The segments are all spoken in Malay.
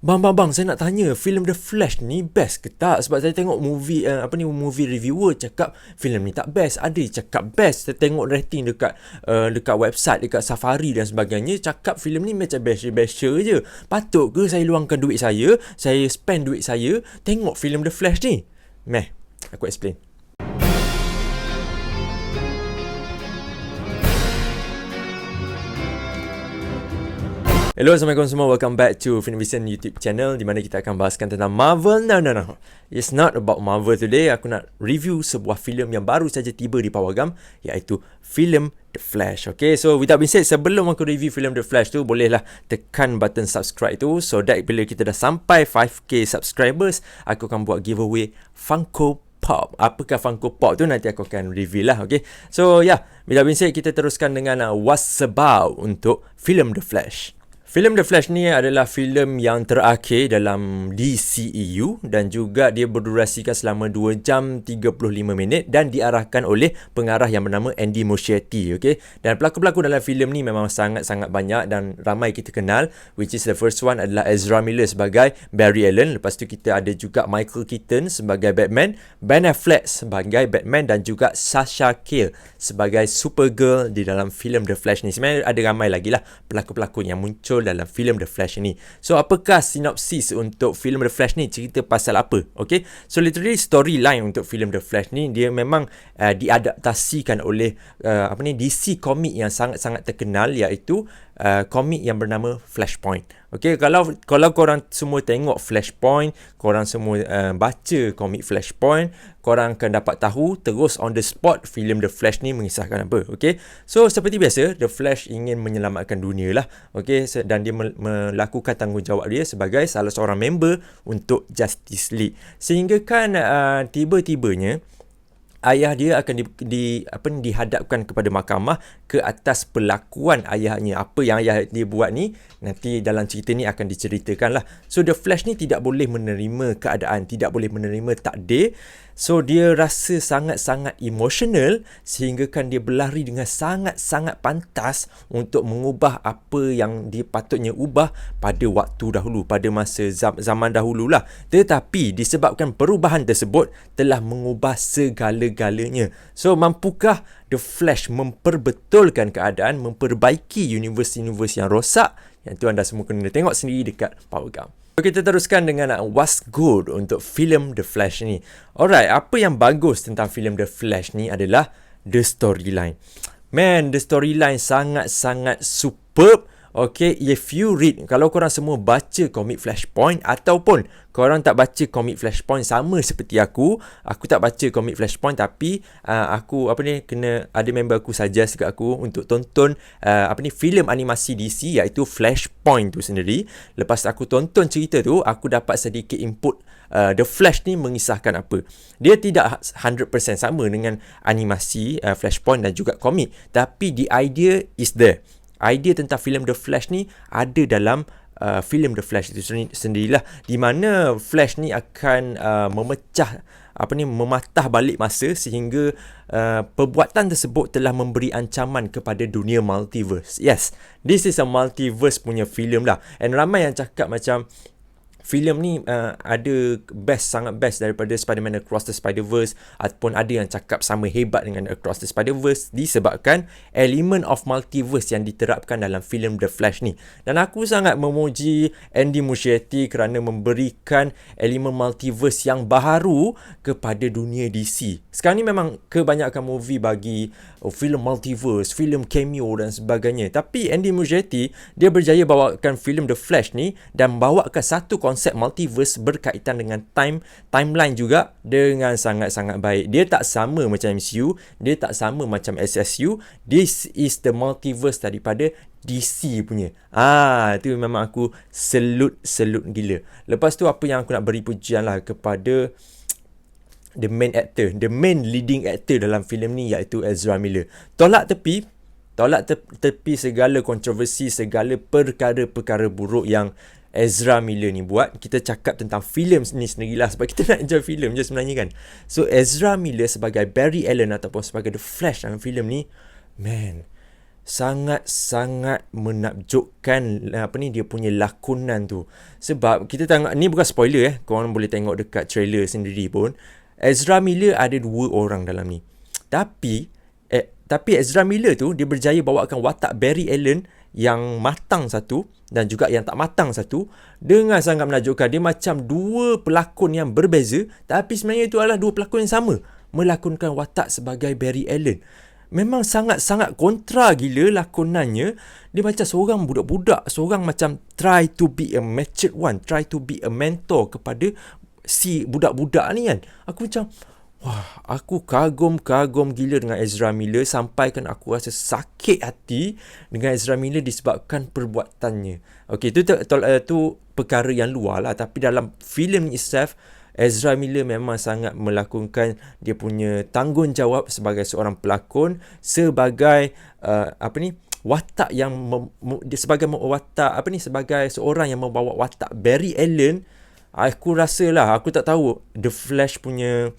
Bang, saya nak tanya, filem The Flash ni best ke tak? Sebab saya tengok movie reviewer cakap filem ni tak best. Ada yang cakap best. Saya tengok rating dekat website, dekat Safari dan sebagainya, cakap filem ni macam best je. Patut ke saya luangkan duit saya spend duit saya tengok filem The Flash ni? Aku explain. Hello, Assalamualaikum semua. Welcome back to Film Vision YouTube channel, di mana kita akan bahaskan tentang Marvel. No. It's not about Marvel today. Aku nak review sebuah filem yang baru saja tiba di Pawagam, iaitu filem The Flash. Okay, so without being said, sebelum aku review filem The Flash tu, bolehlah tekan button subscribe tu, so that bila kita dah sampai 5k subscribers, aku akan buat giveaway Funko Pop. Apakah Funko Pop tu nanti aku akan reveal lah. Okay, so bila being said, kita teruskan dengan what's about untuk filem The Flash. Filem The Flash ni adalah filem yang terakhir dalam DCEU dan juga dia berdurasikan selama 2 jam 35 minit dan diarahkan oleh pengarah yang bernama Andy Muschietti. Okay? Dan pelakon-pelakon dalam filem ni memang sangat-sangat banyak dan ramai kita kenal, which is the first one adalah Ezra Miller sebagai Barry Allen. Lepas tu kita ada juga Michael Keaton sebagai Batman, Ben Affleck sebagai Batman dan juga Sasha Calle sebagai Supergirl di dalam filem The Flash ni. Sebenarnya ada ramai lagi lah pelakon-pelakon yang muncul dalam filem The Flash ini. So apakah sinopsis untuk filem The Flash ni? Cerita pasal apa? Okay, so literally storyline untuk filem The Flash ni dia memang diadaptasikan oleh DC komik yang sangat-sangat terkenal, iaitu komik yang bernama Flashpoint. Okay, kalau korang semua tengok Flashpoint, korang semua baca komik Flashpoint, korang akan dapat tahu terus on the spot filem The Flash ni mengisahkan apa. Okay, so seperti biasa, The Flash ingin menyelamatkan dunia lah. Okay, dan dia melakukan tanggungjawab dia sebagai salah seorang member untuk Justice League. Sehingga kan tiba-tibanya ayah dia akan dihadapkan kepada mahkamah ke atas perlakuan ayahnya. Apa yang ayah dia buat ni nanti dalam cerita ni akan diceritakan lah. So The Flash ni tidak boleh menerima keadaan, tidak boleh menerima takdir. So dia rasa sangat-sangat emotional sehingga kan dia berlari dengan sangat-sangat pantas untuk mengubah apa yang dia patutnya ubah pada waktu dahulu, pada masa zaman dahulu lah. Tetapi disebabkan perubahan tersebut telah mengubah segala-galanya. So mampukah The Flash memperbetulkan keadaan, memperbaiki universe yang rosak? Yang tu anda semua kena tengok sendiri dekat Pawagam. Kita teruskan dengan what's good untuk filem The Flash ni. Alright, apa yang bagus tentang filem The Flash ni adalah the storyline. Man, the storyline sangat-sangat superb. Okay, if you read, kalau korang semua baca komik Flashpoint ataupun korang tak baca komik Flashpoint sama seperti aku tak baca komik Flashpoint, tapi aku kena ada member aku suggest kat aku untuk tonton filem animasi DC iaitu Flashpoint tu sendiri. Lepas aku tonton cerita tu, aku dapat sedikit input The Flash ni mengisahkan apa. Dia tidak 100% sama dengan animasi Flashpoint dan juga komik, tapi the idea is there. Idea tentang filem The Flash ni ada dalam filem The Flash itu sendirilah, di mana Flash ni akan mematah balik masa sehingga perbuatan tersebut telah memberi ancaman kepada dunia multiverse. Yes, this is a multiverse punya filem lah. And ramai yang cakap macam filem ni ada sangat best daripada Spider-Man Across the Spider-Verse, ataupun ada yang cakap sama hebat dengan Across the Spider-Verse disebabkan elemen of multiverse yang diterapkan dalam filem The Flash ni. Dan aku sangat memuji Andy Muschietti kerana memberikan elemen multiverse yang baharu kepada dunia DC. Sekarang ni memang kebanyakan movie bagi filem multiverse, filem cameo dan sebagainya. Tapi Andy Muschietti dia berjaya bawakan filem The Flash ni dan bawakan satu konsep multiverse berkaitan dengan timeline juga dengan sangat-sangat baik. Dia tak sama macam MCU, dia tak sama macam SSU. This is the multiverse daripada DC punya. Itu memang aku salute gila. Lepas tu apa yang aku nak beri pujian lah kepada the main leading actor dalam filem ni, iaitu Ezra Miller. Tolak tepi segala kontroversi, segala perkara-perkara buruk yang Ezra Miller ni buat. Kita cakap tentang filem ni sendirilah, sebab kita nak enjoy filem je sebenarnya kan. So Ezra Miller sebagai Barry Allen ataupun sebagai The Flash dalam filem ni, man, sangat-sangat menakjubkan dia punya lakonan tu. Sebab kita tengok, ni bukan spoiler korang boleh tengok dekat trailer sendiri pun, Ezra Miller ada 2 orang dalam ni. Tapi Ezra Miller tu dia berjaya bawakan watak Barry Allen yang matang satu dan juga yang tak matang satu dengan sangat menakjubkan. Dia macam 2 pelakon yang berbeza, tapi sebenarnya itu adalah 2 pelakon yang sama melakonkan watak sebagai Barry Allen. Memang sangat-sangat kontra gila lakonannya. Dia macam seorang budak-budak, seorang macam try to be a matured one, try to be a mentor kepada si budak-budak ni kan. Aku macam, wah, aku kagum gila dengan Ezra Miller, sampaikan aku rasa sakit hati dengan Ezra Miller disebabkan perbuatannya. Okay, tu perkara yang luar lah. Tapi dalam filem itself, Ezra Miller memang sangat melakonkan dia punya tanggungjawab sebagai seorang pelakon, sebagai watak yang sebagai seorang yang membawa watak Barry Allen. Aku rasa lah, aku tak tahu The Flash punya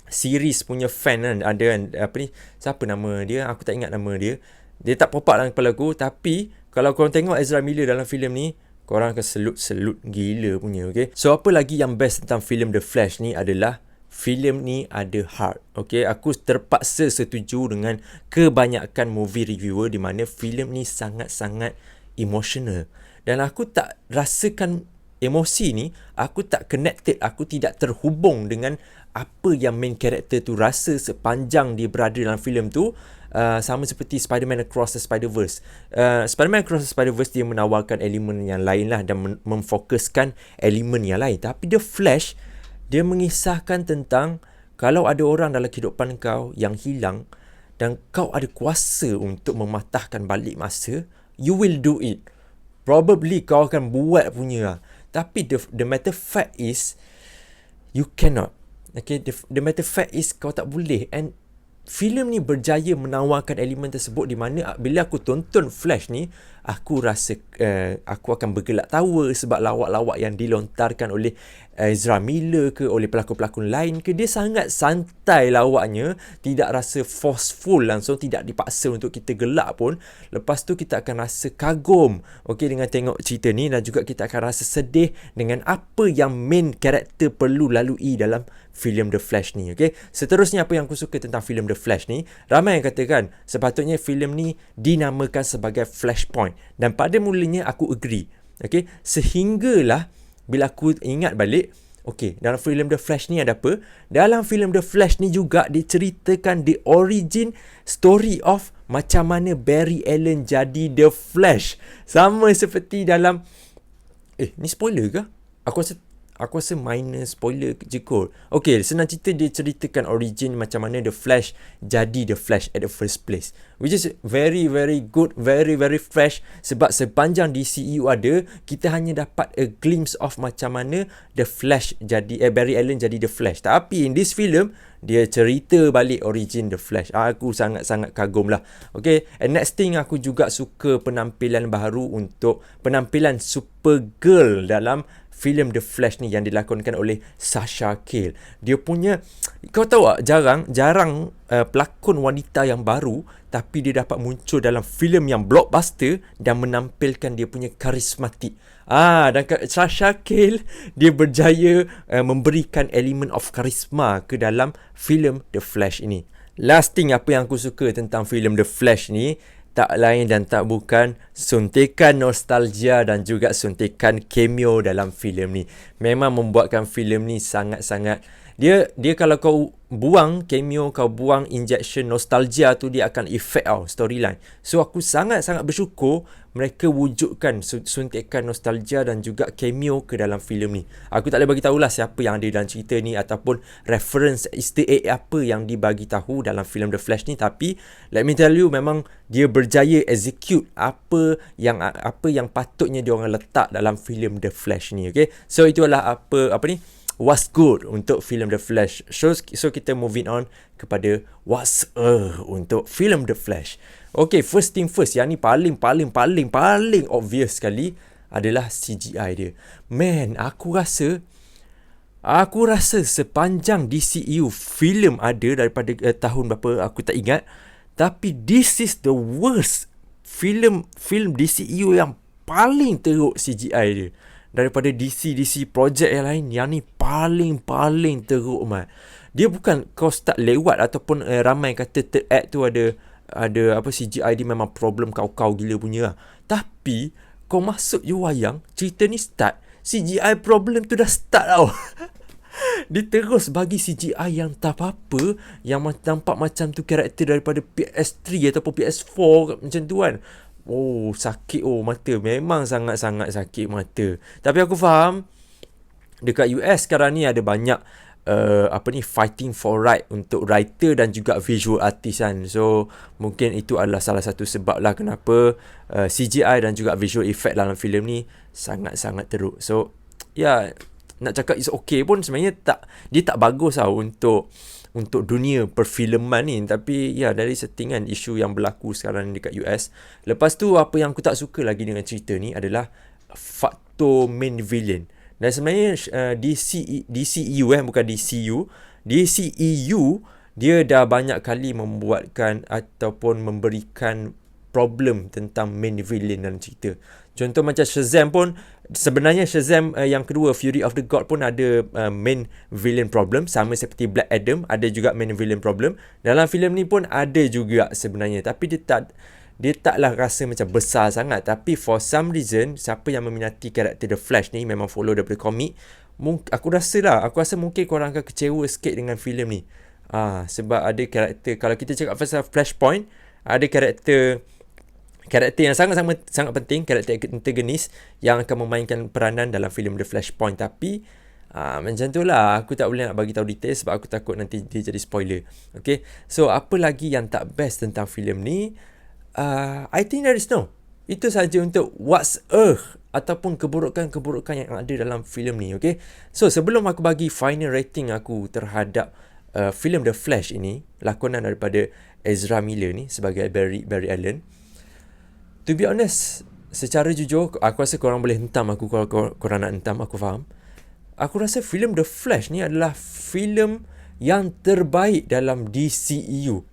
series punya fan kan, ada kan siapa nama dia, aku tak ingat nama dia tak pop up dalam kepala aku. Tapi kalau korang tengok Ezra Miller dalam filem ni, korang akan selut gila punya. Okay, so apa lagi yang best tentang filem The Flash ni adalah filem ni ada heart. Okay, aku terpaksa setuju dengan kebanyakan movie reviewer di mana filem ni sangat-sangat emotional, dan aku tak rasakan emosi ni, aku tak connected, aku tidak terhubung dengan apa yang main character tu rasa sepanjang dia berada dalam filem tu. Sama seperti Spider-Man Across the Spider-Verse. Spider-Man Across the Spider-Verse dia menawarkan elemen yang lain lah dan memfokuskan elemen yang lain. Tapi The Flash, dia mengisahkan tentang kalau ada orang dalam kehidupan kau yang hilang dan kau ada kuasa untuk mematahkan balik masa, you will do it. Probably kau akan buat punya. Tapi the matter fact is you cannot. Okay, the matter fact is kau tak boleh. And filem ni berjaya menawarkan elemen tersebut, di mana bila aku tonton Flash ni, aku rasa aku akan bergelak tawa sebab lawak-lawak yang dilontarkan oleh Ezra Miller ke, oleh pelakon-pelakon lain ke, dia sangat santai lawaknya, tidak rasa forceful langsung, tidak dipaksa untuk kita gelak pun. Lepas tu kita akan rasa kagum, okay, dengan tengok cerita ni, dan juga kita akan rasa sedih dengan apa yang main karakter perlu lalui dalam filem The Flash ni. Okay, seterusnya apa yang aku suka tentang filem The Flash ni, ramai yang katakan sepatutnya filem ni dinamakan sebagai Flashpoint, dan pada mulanya aku agree. Okay, sehinggalah bila aku ingat balik, okay, dalam filem The Flash ni ada apa? Dalam filem The Flash ni juga diceritakan the origin story of macam mana Barry Allen jadi The Flash. Sama seperti dalam ni spoiler ke? Aku rasa minor spoiler je kot. Okay, senang cerita dia ceritakan origin macam mana The Flash jadi The Flash at the first place, which is very very good, very very fresh. Sebab sepanjang DCEU ada, kita hanya dapat a glimpse of macam mana The Flash jadi Barry Allen jadi The Flash. Tapi in this film, dia cerita balik origin The Flash. Aku sangat-sangat kagum lah. Okay, and next thing, aku juga suka penampilan baru untuk penampilan Supergirl dalam filem The Flash ni yang dilakonkan oleh Sasha Cale. Dia punya, kau tahu tak, jarang pelakon wanita yang baru tapi dia dapat muncul dalam filem yang blockbuster dan menampilkan dia punya karismatik. Dan Sasha Cale, dia berjaya memberikan elemen of karisma ke dalam filem The Flash ini. Last thing apa yang aku suka tentang filem The Flash ni, tak lain dan tak bukan suntikan nostalgia dan juga suntikan cameo dalam filem ni. Memang membuatkan filem ni sangat-sangat, dia kalau kau buang cameo, kau buang injection nostalgia tu, dia akan effect storyline. So aku sangat-sangat bersyukur mereka wujudkan suntikan nostalgia dan juga cameo ke dalam filem ni. Aku tak boleh bagi tahulah siapa yang ada dalam cerita ni ataupun reference easter egg apa yang dibagi tahu dalam filem The Flash ni, tapi let me tell you, memang dia berjaya execute apa yang patutnya dia orang letak dalam filem The Flash ni. Okay, so itulah what's good untuk filem The Flash. So kita moving on kepada what's untuk filem The Flash. Okay, first thing first, yang ni paling obvious sekali adalah CGI dia. Man, aku rasa sepanjang DCEU filem ada daripada tahun berapa aku tak ingat, tapi this is the worst film DCEU yang paling teruk CGI dia. Daripada DC project yang lain, yang ni paling teruk, Mat. Dia bukan kau start lewat ataupun ramai kata third act tu ada apa CGI dia memang problem kau gila punya lah. Tapi kau masuk je wayang, cerita ni start, CGI problem tu dah start tau. Dia terus bagi CGI yang tak apa-apa, yang nampak macam tu karakter daripada PS3 ataupun PS4 macam tu kan. Oh, sakit mata. Memang sangat-sangat sakit mata. Tapi aku faham dekat US sekarang ni ada banyak fighting for right untuk writer dan juga visual artist kan. So mungkin itu adalah salah satu sebab lah kenapa CGI dan juga visual effect dalam filem ni sangat-sangat teruk. So nak cakap is okay pun sebenarnya dia tak bagus tau untuk dunia perfilman ni. Tapi dari settingan isu yang berlaku sekarang dekat US. Lepas tu apa yang aku tak suka lagi dengan cerita ni adalah faktor main villain. Dan sebenarnya DCEU bukan DCU. DCEU dia dah banyak kali membuatkan ataupun memberikan problem tentang main villain dalam cerita. Contoh macam Shazam pun, sebenarnya Shazam yang kedua, Fury of the God pun ada main villain problem. Sama seperti Black Adam, ada juga main villain problem. Dalam filem ni pun ada juga sebenarnya. Tapi dia taklah rasa macam besar sangat. Tapi for some reason, siapa yang meminati karakter The Flash ni, memang follow daripada komik, aku rasa mungkin korang akan kecewa sikit dengan filem ni. Sebab ada karakter, kalau kita cakap pasal Flashpoint, ada karakter yang sangat penting, karakter antagonis yang akan memainkan peranan dalam filem The Flashpoint. Tapi macam tu lah, aku tak boleh nak bagi tahu detail sebab aku takut nanti dia jadi spoiler. Okay, so apa lagi yang tak best tentang filem ni? I think there is no. Itu saja untuk what's ataupun keburukan-keburukan yang ada dalam filem ni. Okay, so sebelum aku bagi final rating aku terhadap filem The Flash ini, lakonan daripada Ezra Miller ni sebagai Barry Allen, to be honest, secara jujur, aku rasa korang boleh hentam aku kalau korang nak hentam, aku faham. Aku rasa filem The Flash ni adalah filem yang terbaik dalam DCEU.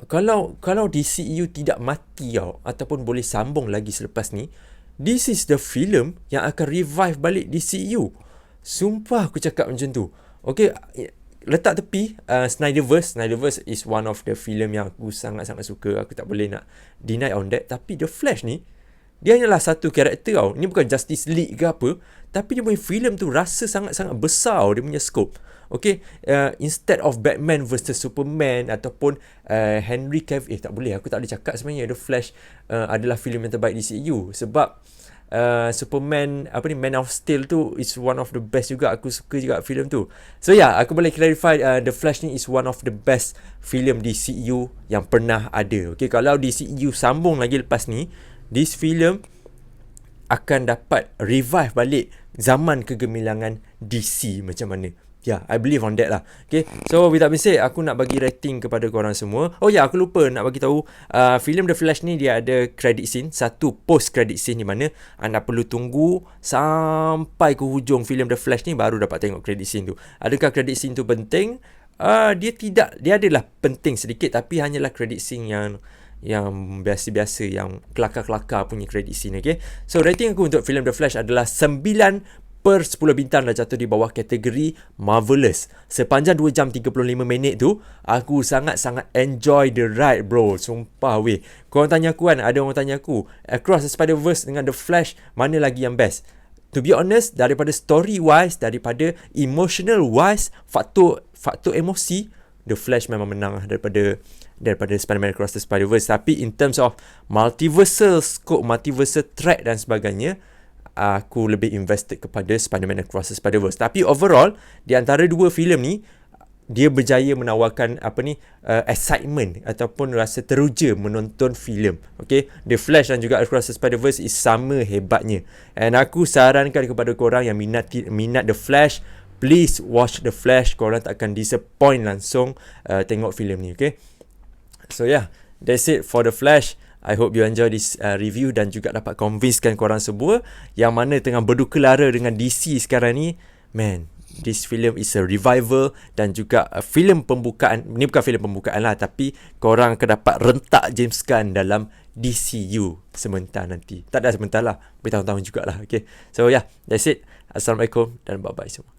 Kalau DCEU tidak mati ataupun boleh sambung lagi selepas ni, this is the film yang akan revive balik DCEU. Sumpah aku cakap macam tu. Okay, letak tepi Snyderverse is one of the film yang aku sangat-sangat suka. Aku tak boleh nak deny on that. Tapi The Flash ni, dia hanyalah satu karakter tau. Ini bukan Justice League ke apa, tapi dia punya filem tu rasa sangat-sangat besar dia punya scope. Okay, instead of Batman versus Superman ataupun Henry Cavill, tak boleh, aku tak boleh cakap sebenarnya The Flash adalah filem yang terbaik di CU. Sebab Superman, Man of Steel tu is one of the best juga. Aku suka juga filem tu. So aku boleh clarify, The Flash ni is one of the best filem di CU yang pernah ada. Okay, kalau di CU sambung lagi lepas ni, this film akan dapat revive balik zaman kegemilangan DC macam mana. I believe on that lah. Okay, so without being said, aku nak bagi rating kepada korang semua. Aku lupa nak bagi tahu, filem The Flash ni dia ada credit scene, satu post credit scene di mana anda perlu tunggu sampai ke hujung filem The Flash ni baru dapat tengok credit scene tu. Adakah credit scene tu penting? Dia adalah penting sedikit, tapi hanyalah credit scene yang biasa-biasa, yang kelakar-kelakar punya credit scene. Okay, so rating aku untuk filem The Flash adalah 9/10 bintang, dah jatuh di bawah kategori Marvelous. Sepanjang 2 jam 35 minit tu, aku sangat-sangat enjoy the ride, bro. Sumpah weh. Korang tanya aku kan, ada orang tanya aku, Across the Spider-Verse dengan The Flash, mana lagi yang best? To be honest, daripada story wise, daripada emotional wise, faktor emosi, The Flash memang menang lah daripada Spider-Man Across the Spider-Verse. Tapi in terms of multiversal scope, multiversal threat dan sebagainya, aku lebih invested kepada Spider-Man Across the Spider-Verse. Tapi overall, di antara dua filem ni, dia berjaya menawarkan excitement ataupun rasa teruja menonton filem. Okay, The Flash dan juga Across the Spider-Verse is sama hebatnya. And aku sarankan kepada korang yang minat The Flash, please watch The Flash. Korang tak akan disappoint langsung tengok filem ni. Okay, so that's it for The Flash. I hope you enjoy this review dan juga dapat convincekan korang semua yang mana tengah berduka lara dengan DC sekarang ni. Man, this film is a revival dan juga filem pembukaan. Ni bukan filem pembukaan lah, tapi korang akan dapat rentak James Gunn dalam DCU sebentar nanti. Tak ada sebentar lah, bertahun-tahun jugalah. Okay, so yeah, that's it. Assalamualaikum dan bye-bye semua.